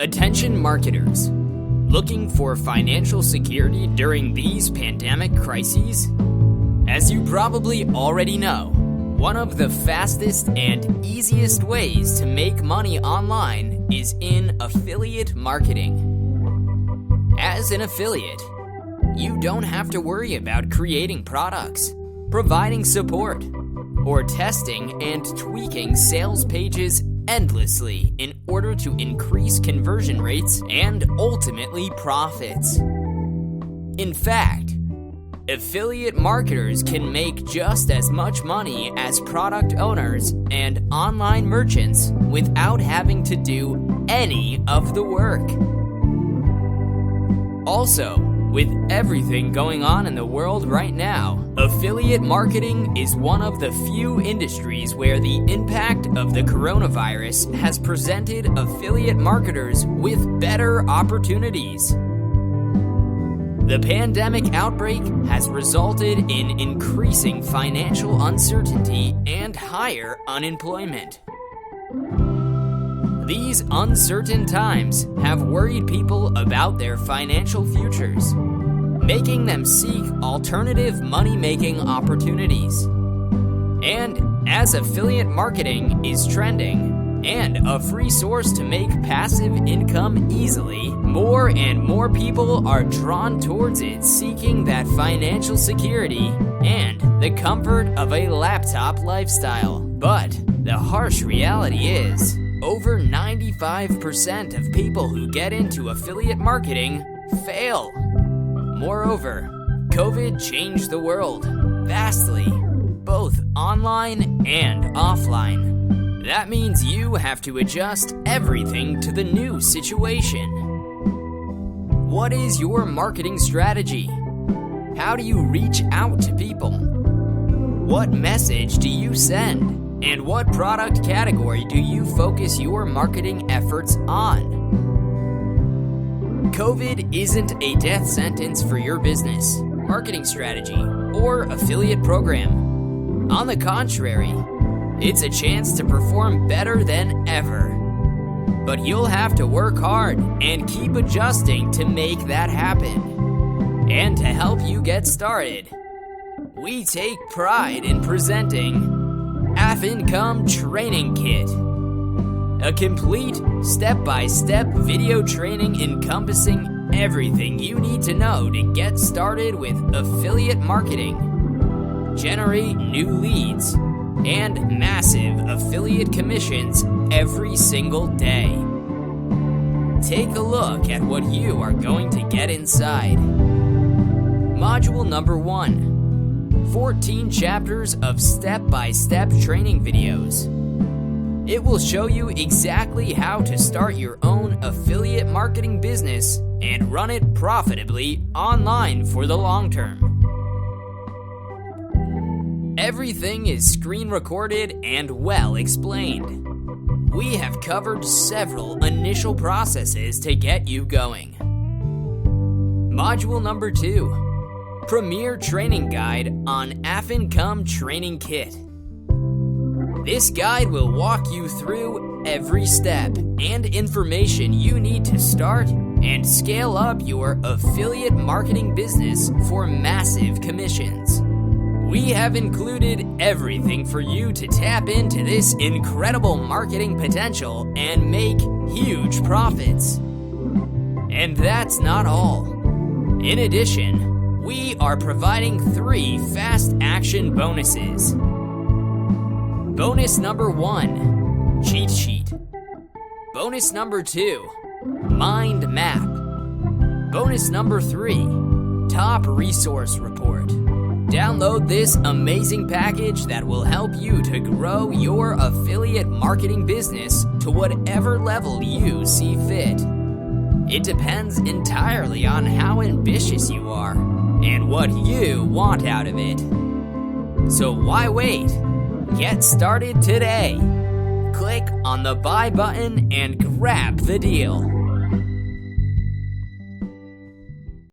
Attention marketers, looking for financial security during these pandemic crises? As you probably already know, one of the fastest and easiest ways to make money online is in affiliate marketing. As an affiliate, you don't have to worry about creating products, providing support, or testing and tweaking sales pages endlessly in order to increase conversion rates and ultimately profits. In fact, affiliate marketers can make just as much money as product owners and online merchants without having to do any of the work. Also, with everything going on in the world right now, affiliate marketing is one of the few industries where the impact of the coronavirus has presented affiliate marketers with better opportunities. The pandemic outbreak has resulted in increasing financial uncertainty and higher unemployment. These uncertain times have worried people about their financial futures, making them seek alternative money-making opportunities. And as affiliate marketing is trending and a free source to make passive income easily, more and more people are drawn towards it, seeking that financial security and the comfort of a laptop lifestyle. But the harsh reality is, over 95% of people who get into affiliate marketing fail. Moreover, COVID changed the world vastly, both online and offline. That means you have to adjust everything to the new situation. What is your marketing strategy? How do you reach out to people? What message do you send? And what product category do you focus your marketing efforts on? COVID isn't a death sentence for your business, marketing strategy, or affiliate program. On the contrary, it's a chance to perform better than ever. But you'll have to work hard and keep adjusting to make that happen. And to help you get started, we take pride in presenting Income Training Kit, a complete step-by-step video training encompassing everything you need to know to get started with affiliate marketing, generate new leads, and massive affiliate commissions every single day. Take a look at what you are going to get inside. Module number 1. 14 chapters of step-by-step training videos. It will show you exactly how to start your own affiliate marketing business and run it profitably online for the long term. Everything is screen recorded and well explained. We have covered several initial processes to get you going. Module number 2. Premier Training Guide on Income Training Kit. This guide will walk you through every step and information you need to start and scale up your affiliate marketing business for massive commissions. We have included everything for you to tap into this incredible marketing potential and make huge profits. And that's not all. In addition, we are providing 3 fast action bonuses. Bonus number 1, cheat sheet. Bonus number 2, mind map. Bonus number 3, top resource report. Download this amazing package that will help you to grow your affiliate marketing business to whatever level you see fit. It depends entirely on how ambitious you are and what you want out of it. So why wait? Get started today. Click on the buy button and grab the deal.